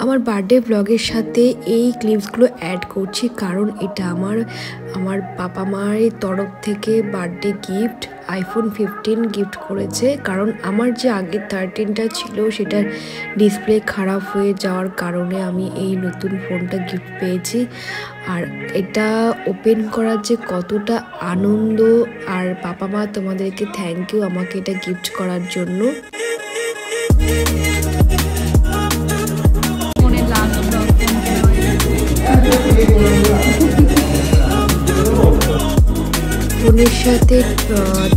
আমার বার্থডে ব্লগের সাথে এই ক্লিপসগুলো অ্যাড করছি, কারণ এটা আমার বাবা মায়ের তরফ থেকে বার্থডে গিফট iPhone 15 গিফট করেছে। কারণ আমার যে আগের 13টা ছিল সেটার ডিসপ্লে খারাপ হয়ে যাওয়ার কারণে আমি এই নতুন ফোনটা গিফট পেয়েছি। আর এটা ওপেন করার যে কতটা আনন্দ, আর বাবা মা তোমাদেরকে থ্যাংক ইউ আমাকে এটা গিফট করার জন্য। ফোনের সাথে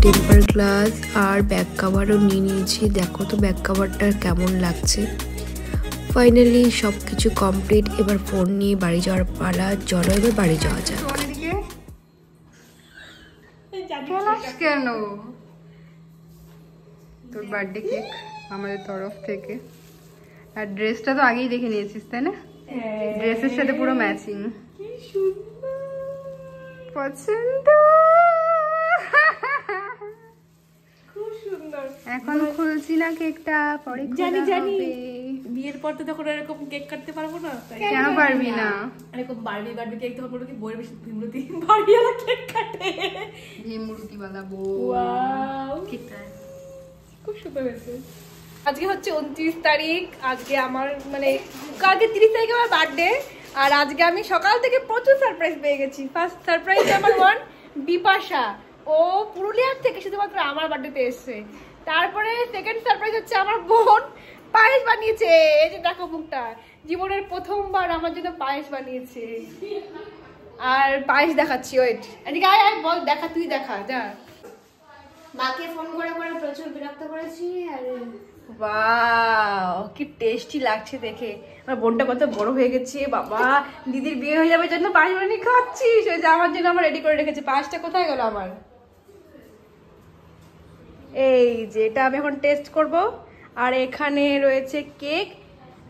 টেম্পার গ্লাস আর ব্যাক কাভারও নিয়ে নিয়েছি। দেখো তো ব্যাক কাভারটা কেমন লাগছে। ফাইনালি সব কিছু কমপ্লিট। এবার ফোন নিয়ে বাড়ি যাওয়ার পালা। চলো এবার বাড়ি যাওয়া যাক। কেন তোর বার্থডে কেক আমাদের তরফ থেকে, আর ড্রেসটা তো আগেই দেখে নিয়েছিস তাই না? ড্রেসের সাথে পুরো ম্যাচিং। পছন্দ। এখন খুলছি না কেকটা, পরে জানি জানি বিয়ের পর তো তখন এরকম কেক কাটতে পারবো না। কেন পারবি না? এরকম বারবি কেক তখন বলবো কি বইয়ের বেশি ভীমরতি বারবিওয়ালা কেক কাটে। ভীমরতি বানাবো। ওয়াও খুব সুন্দর হয়েছে। আজকে হচ্ছে 29 তারিখ। আজকে আমার মানে কালকে 30 তারিখে আমার বার্থডে, আর আজকে আমি সকাল থেকে প্রচুর সারপ্রাইজ পেয়ে গেছি। ফার্স্ট সারপ্রাইজ আমার বিপাশা, ও পুরুলিয়ার থেকে শুধুমাত্র আমার বার্থডেতে এসছে। তারপরে সেকেন্ড সারপ্রাইজ হচ্ছে আমার বোন পায়েস বানিয়েছে। এই যে দেখো মুখটা, জীবনের প্রথমবার আমার জন্য পায়েস বানিয়েছে। আর পায়েস দেখাচ্ছি, ওয়েট এদিকে আয় আয়, বল দেখা, তুই দেখা যা। মাকে ফোন করে করে প্রচুর বিরক্ত করেছি। আর ওয়াও কি টেস্টি লাগছে দেখে। আমার বোনটা কত বড় হয়ে গেছে বাবা, দিদির বিয়ে হয়ে যাবে জন্য পায়েস বানিয়ে খাচ্ছিস। ওই যে আমার জন্য আমার রেডি করে রেখেছে। পায়েসটা কোথায় গেল আমার? এই যে এটা আমি এখন টেস্ট করব। আর এখানে রয়েছে কেক।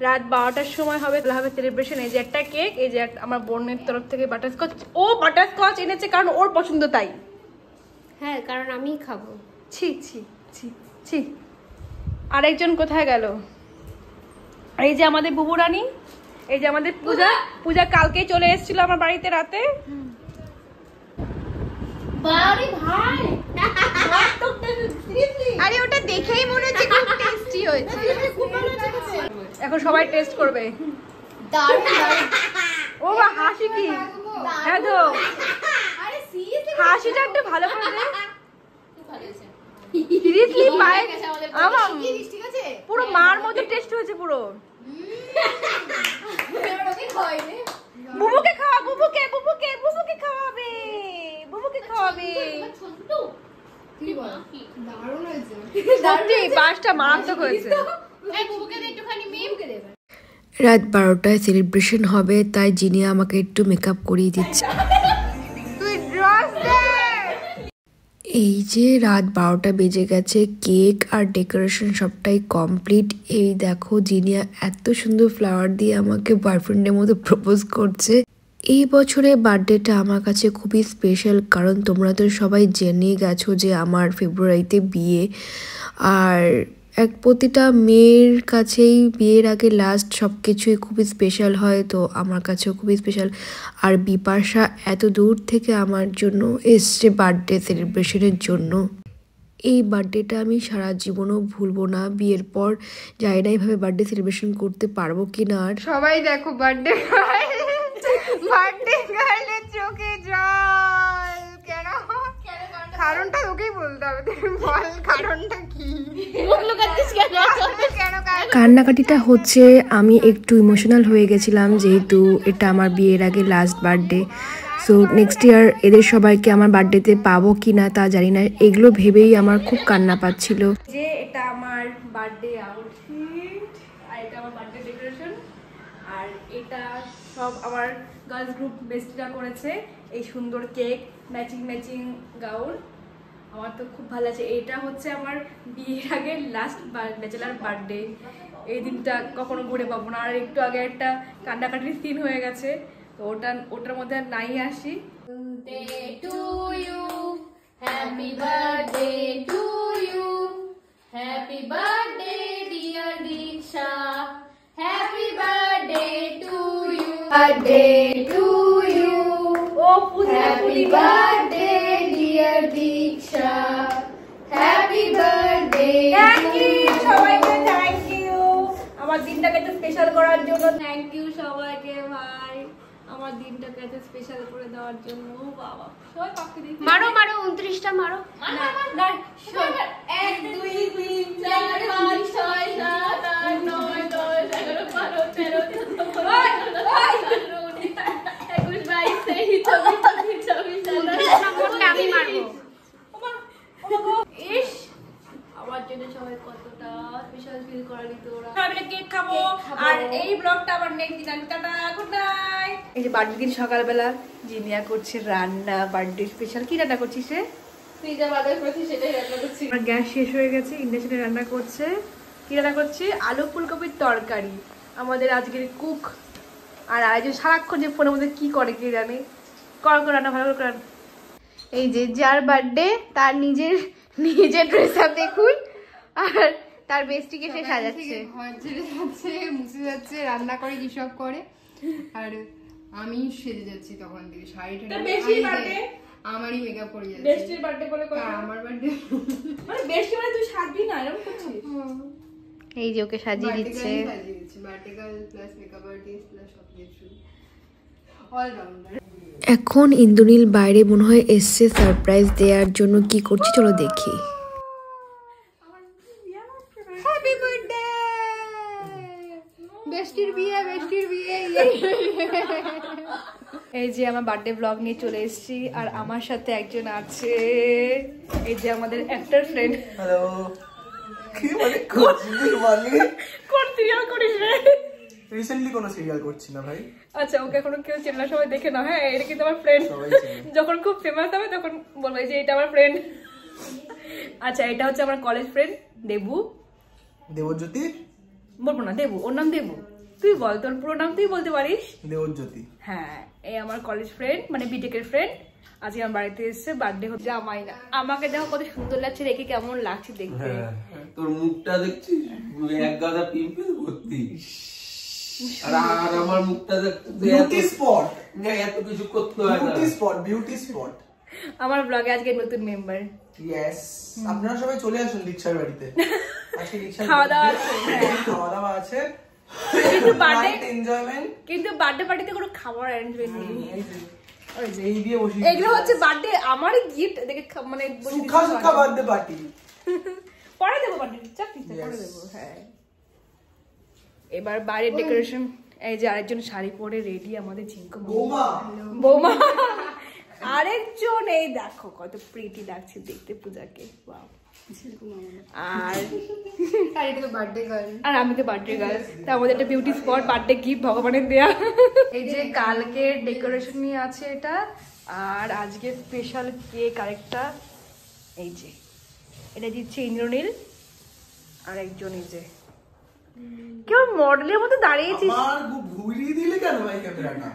রাত 12টার সময় হবে সেলিব্রেশন। এই যে একটা কেক, এই যে আমার বোনের তরফ থেকে বাটারস্কচ। ও বাটারস্কচ এনেছে কারণ ওর পছন্দ তাই। হ্যাঁ, কারণ আমিই খাবো। ছি ছি ছি ছি। আরেকজন কোথায় গেল? এই যে আমাদের বুবু রানী, এই যে আমাদের পূজা। পূজা কালকে চলে এসেছিল আমার বাড়িতে রাতে। আরে ওটা দেখেই মনে হচ্ছে খুব টেস্টি হয়েছে। এখন সবাই টেস্ট করবে। ও বা হাসি কি? হ্যাঁ তো হাসিটা একটু ভালো করে দে। সিরিয়াসলি পায়ে আমার পুরো মার মতো টেস্ট হয়েছে পুরো। বুবুকে খাওয়া, বুবুকে বুবুকে বুবুকে খাওয়াবে, বুবুকে খাওয়াবে। সত্যি পাঁচটা মারাত্মক হয়েছে। রাত 12টায় সেলিব্রেশন হবে, তাই জিনিয়া আমাকে একটু মেকআপ করিয়ে দিচ্ছে। এই যে রাত 12টা বেজে গেছে, কেক আর ডেকোরেশন সবটাই কমপ্লিট। এই দেখো জিনিয়া এত সুন্দর ফ্লাওয়ার দিয়ে আমাকে বয়ফ্রেন্ডের মতো প্রপোজ করছে। এই বছরে বার্থডেটা আমার কাছে খুবই স্পেশাল, কারণ তোমরা তো সবাই জেনে গেছো যে আমার ফেব্রুয়ারিতে বিয়ে। আর প্রতিটা মেয়ের কাছেই বিয়ের আগে লাস্ট সব কিছুই খুবই স্পেশাল হয়, তো আমার কাছেও খুবই স্পেশাল। আর বিপাশা এত দূর থেকে আমার জন্য এসছে বার্থডে সেলিব্রেশনের জন্য। এই বার্থডেটা আমি সারা জীবনও ভুলবো না। বিয়ের পর জানি না এইভাবে বার্থডে সেলিব্রেশন করতে পারবো কিনা। আর সবাই দেখো বার্থডে গার্লের চোখে জল কেন? কারণটা ওকেই বলতে হবে। বল কারণটা কি? কান্নাকাটিটা হচ্ছে আমি একটু ইমোশনাল হয়ে গেছিলাম, যেহেতু এটা আমার বিয়ের আগে last birthday. So next year এদের সবাইকে আমার বার্থডেতে পাবো কিনা তা জানি না। এগুলো ভেবেই আমার খুব কান্না পাচ্ছিল। যে এটা আমার বার্থডে আউটফিট, আর এটা আমার বার্থডে ডেকোরেশন, আর এটা সব আমার গার্লস গ্রুপ বেস্টিরা করেছে। এই সুন্দর কেক, ম্যাচিং ম্যাচিং গাউন, আমার তো খুব ভালো আছে। এটা হচ্ছে আমার বিয়ের আগে লাস্ট ব্যাচেলার বার্থডে। এই দিনটা কখনো ঘুরে পাবো না। আর একটু আগে একটা কান্নাকাটির সিন হয়ে গেছে, তো ওটার মধ্যে আর নাই আসি। Happy birthday to you, happy birthday dear Diksha, happy birthday birthday to you. Oh, Happy birthday, dear Diksha. Happy birthday. Thank you সবাইকে, thank you আমার দিনটাকে এত স্পেশাল করার জন্য। Thank you সবাইকে ভাই আমার দিনটাকে এত স্পেশাল করে দেওয়ার জন্য। বাবা সবাই পাখি দিই মারো 29টা মারো। না 1 2 3 4 5 6 7 8 9 10 11 12 13 আমি মারবো। ইস আমার জন্য সবাই কতটা স্পেশাল ফিল করালি তোরা। আমি কেক খাবো আর এই ব্লগটা আবার নেক্সট দিন আমি টাটা গুড নাইট। এই যে বার্থডে দিন সকালবেলা জিনিয়া করছে রান্না, বার্থডে স্পেশাল। কি রান্না করছিস রে? তুই যা বাজার করেছিস সেটাই রান্না করছি। আমার গ্যাস শেষ হয়ে গেছে, ইন্ডাকশনে রান্না করছে। কি রান্না করছে? আলু ফুলকপির তরকারি। আমাদের আজকের কুক আর আয়োজন সারাক্ষণ যে ফোনের মধ্যে কি করে কে জানে। কর রান্না ভালো করে। এই যে যার বার্থডে তার নিজের ড্রেস আপ দেখুন, আর তার বেস্টিকে সে সাজাচ্ছে। ঘর ছেড়ে যাচ্ছে, মুছে যাচ্ছে, রান্না করে কি সব করে, আর আমি সেজে যাচ্ছি তখন থেকে শাড়ি আমারই মেকআপ করে যাচ্ছে। বেস্টির বার্থডে বলে আমার বার্থডে মানে বেস্টি মানে তুই সাজবি না এরকম করছিস? এই যে ওকে সাজিয়ে দিচ্ছে। Vertical plus makeup artist plus সবকিছু অলরাউন্ডার। এখন ইন্দ্রনীল বাইরে মনে হয় এসছে সারপ্রাইজ দেওয়ার জন্য। কি করছি চলো দেখি। হ্যাপি বার্থডে বেস্টির বিয়ে, বেস্টির বিয়ে। এই যে আমার বার্থডে ব্লগ নিয়ে চলে এসেছি, আর আমার সাথে একজন আছে, এই যে আমাদের অ্যাক্টর ফ্রেন্ড। হ্যালো। কি মানে কোন সিরিয়াল করিস রে? রিসেন্টলি কোন সিরিয়াল করছি না ভাই। আচ্ছা ওকে এখনো কেউ চেনে না, সবাই দেখে না। হ্যাঁ এটা কিন্তু আমার ফ্রেন্ড। যখন খুব ফেমাস হবে তখন বলবে যে এটা আমার ফ্রেন্ড। আচ্ছা এটা হচ্ছে আমার কলেজ ফ্রেন্ড দেবু। দেবজ্যোতি বলবো না, দেবু, ওর নাম দেবু। তুই বল তোর পুরো নাম তুই বলতে পারিস। দেবজ্যোতি। হ্যাঁ এই আমার কলেজ ফ্রেন্ড, মানে বিটেকের ফ্রেন্ড। আজকে আমার বাড়িতে এসেছে, বার্থডে হচ্ছে। জামাই না, আমাকে দেখো কত সুন্দর লাগছে, রেখে কেমন লাগছে দেখতে। তোর মুখটা দেখছিস এক গাদা পিম্পল ভর্তি, আর আমার মুখটা দেখতে বিউটি স্পট, এত কিছু করতে হয় না। Beauty spot, beauty spot. আমার ব্লগে আজকে নতুন মেম্বার। ইয়েস, আপনারা সবাই চলে আসুন দীক্ষার বাড়িতে। আজকে দীক্ষার খাওয়া দাওয়া আছে, খাওয়া দাওয়া আছে, কিন্তু বার্থডে এনজয়মেন্ট, কিন্তু বার্থডে পার্টিতে কোনো খাবার অ্যারেঞ্জমেন্ট নেই। এই দিয়ে বসি। এগুলো হচ্ছে বার্থডে আমারই গিফট দেখে মানে সুখা সুখা বার্থডে পার্টি। পরে দেবো বার্থডে, চাকরি পরে দেবো। হ্যাঁ এবার বাইরের ডেকোরেশন। এই যে আরেকজন শাড়ি পরে রেডি আমাদের ঝিঙ্কু বৌমা। আরেকজন এই দেখো কত প্রিটি লাগছে দেখতে পূজাকে। আর আমি তো বার্থডে গার্ল, তা আমাদের একটা বিউটি স্পট, বার্থডে গিফট ভগবানের দেয়া। এই যে কালকে ডেকোরেশন নিয়ে আছে এটা, আর আজকে স্পেশাল কেক আরেকটা। এই যে এটা দিচ্ছে ইন্দ্রনীল, আর একজন এই যে কেউ মডেলের মতো দাঁড়িয়েছিস। আমার ঘুরিয়ে দিলে কেন ভাই ক্যামেরাটা?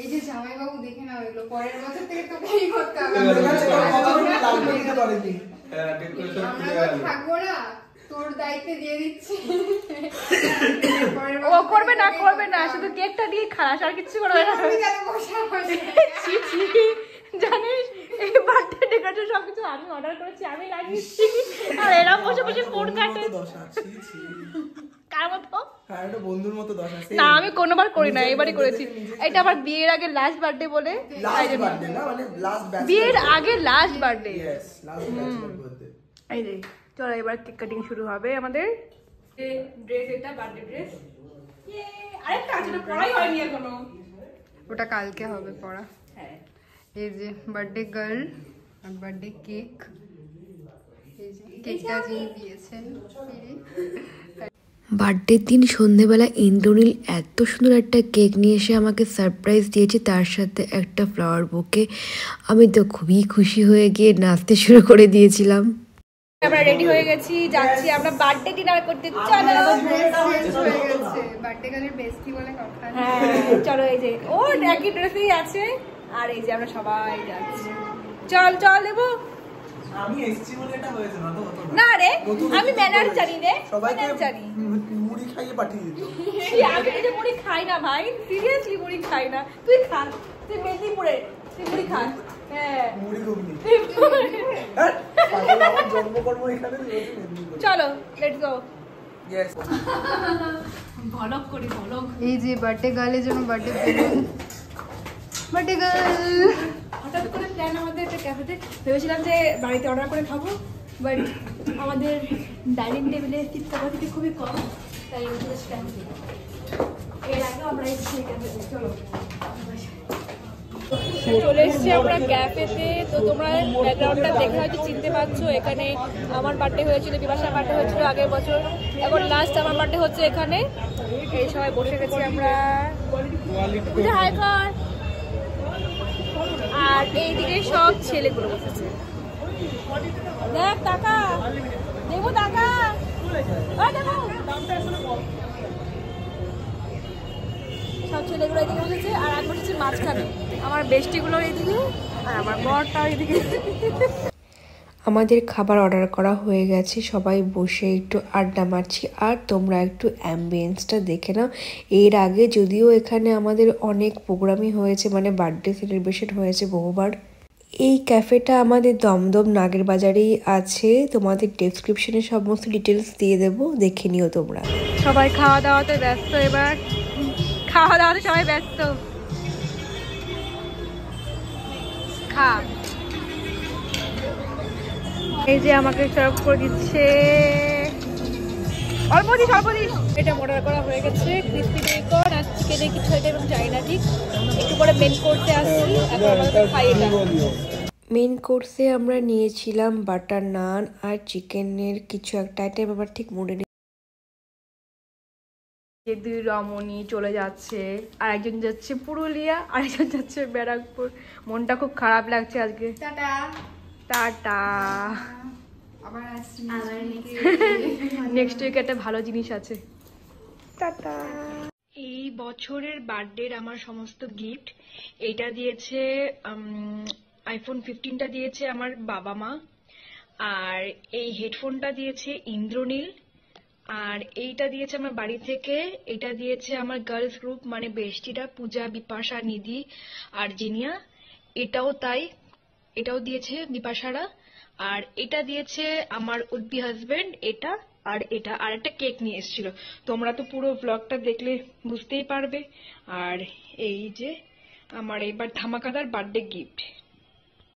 এই যে জামাইবাবু দেখে না এগুলো, পরের বছর থেকে তোকে এই করতে হবে। আমরা তো থাকবো না, তোর দায়িত্বে দিয়ে দিচ্ছি। ও করবে না, করবে না, শুধু কেকটা দিয়ে খাস, আর কিছু করবে না। জানিস এই বার্থডে ডেকোরেশন সবকিছু আমি অর্ডার করেছি, আমি লাগিয়েছি, আর এরা বসে বসে ফোন কাটে। কার মতো? বন্ধুর মতো দশা। না আমি কোনোবার করি না, এবারই করেছি। এটা আমার বিয়ের আগে লাস্ট বার্থডে বলে, বিয়ের আগে লাস্ট বার্থডে। এই যে চলো এবার কেক কাটিং শুরু হবে আমাদের। ড্রেস এটা বার্থডে ড্রেস, আরেকটা আছে না, পড়াই হয়নি এখনো। ওটা কালকে হবে পড়া। হ্যাঁ এই যে বার্থডে গার্ল আর বার্থডে কেক। এই যে কেকটা যিনি দিয়েছেন বার্থডের দিন সন্ধেবেলা ইন্দ্রনীল এত সুন্দর একটা কেক নিয়ে এসে আমাকে সারপ্রাইজ দিয়েছে, তার সাথে একটা ফ্লাওয়ার বুকে। আমি তো খুবই খুশি হয়ে গিয়ে নাচতে শুরু করে দিয়েছিলাম। আমরা রেডি হয়ে গেছি, যাচ্ছি আমরা বার্থডে ডিনার করতে। চলো হয়ে গেছে বার্থডে গার্লের বেস্টি বলে কথা। হ্যাঁ চলো, এই যে ও একই ড্রেসেই আছে, আর এই যে আমরা সবাই যাচ্ছি। চল চল দেবো। আমি এসেছি বলে এটা হয়েছে না তো হতো না রে আমি ম্যানার জানি রে সবাইকে ম্যানার জানি মুড়ি খাইয়ে পাঠিয়ে দিত আমি এই যে মুড়ি খাই না ভাই সিরিয়াসলি মুড়ি খাই না তুই খা তুই মেদিনীপুরে তুই মুড়ি খা হ্যাঁ মুড়ি ঘুগনি আমার জন্মকর্ম এখানে চলো লেটস গো ইয়েস ভলগ করি ভলগ এই যে বার্থডে গার্লের জন্য বার্থডে বেলুন বার্থডে গার্ল হঠাৎ করে প্ল্যান আমাদের একটা ক্যাফেতে ভেবেছিলাম যে বাড়িতে অর্ডার করে খাবো বাট আমাদের ডাইনিং টেবিলে সিট ক্যাপাসিটি খুবই কম তাই ক্যাফেতে এর আগে আমরা এসেছি ক্যাফেতে চলো চলে এসেছি আমরা ক্যাফেতে তো তোমরা ব্যাকগ্রাউন্ডটা দেখে হয়তো চিনতে পারছো এখানে আমার বার্থডে হয়েছিল বিপাশার বার্থডে হয়েছিল আগের বছর এখন লাস্ট আমার বার্থডে হচ্ছে এখানে এই সবাই বসে গেছি আমরা হাই কর আর এইদিকে সব ছেলেগুলো বসেছে দেখ টাকা দেবো টাকা সব ছেলেগুলো এদিকে বসেছে আর আমি বসেছি মাঝখানে আমার বেস্টিগুলো এদিকে আর আমার বরটা এদিকে আমাদের খাবার অর্ডার করা হয়ে গেছে, সবাই বসে একটু আড্ডা মারছি আর তোমরা একটু অ্যাম্বিয়েন্সটা দেখে নাও। এর আগে যদিও এখানে আমাদের অনেক প্রোগ্রামই হয়েছে, মানে বার্থডে সেলিব্রেশন হয়েছে বহুবার। এই ক্যাফেটা আমাদের দমদম নাগের বাজারেই আছে, তোমাদের ডেসক্রিপশনে সমস্ত ডিটেলস দিয়ে দেবো, দেখে নিও তোমরা। সবাই খাওয়া দাওয়াতে ব্যস্ত, এবার খাওয়া দাওয়াতে সবাই ব্যস্ত। খা, এই যে আমাকে সার্ভ করে দিচ্ছে, অল্প দিস অল্প দিস। এটা অর্ডার করা হয়ে গেছে, ক্রিসপি বেকন আর চিকেনের কিছু আইটেম চাই না, ঠিক একটু পরে মেন কোর্সে আসছি, এখন আমাদের খাই এটা। মেন কোর্সে আমরা নিয়েছিলাম বাটার নান আর চিকেনের কিছু একটা আইটেম, আবার ঠিক মনে নেই। দুই রমণী চলে যাচ্ছে, আর একজন যাচ্ছে পুরুলিয়া, আর একজন যাচ্ছে ব্যারাকপুর। মনটা খুব খারাপ লাগছে আজকে। টাটা টাটা, আবার আসছি নেক্সট উইকে একটা ভালো জিনিস আছে। টাটা। এই বছরের বার্থডের আমার সমস্ত গিফট, এইটা দিয়েছে আইফোন 15টা দিয়েছে আমার বাবা মা, আর এই হেডফোনটা দিয়েছে ইন্দ্রনীল, আর এইটা দিয়েছে আমার বাড়ি থেকে, এটা দিয়েছে আমার গার্লস গ্রুপ মানে বেস্টিরা পূজা, বিপাশা, নিধি আর জিনিয়া, এটাও তাই, এটাও দিয়েছে বিপাশারা, আর এটা দিয়েছে আমার উদ্বি হাজবেন্ড, এটা আর এটা, আর একটা কেক নিয়ে এসেছিল। তোমরা তো পুরো ব্লগটা দেখলে বুঝতেই পারবে। আর এই যে আমার এবার ধামাকাদার বার্থডে গিফট।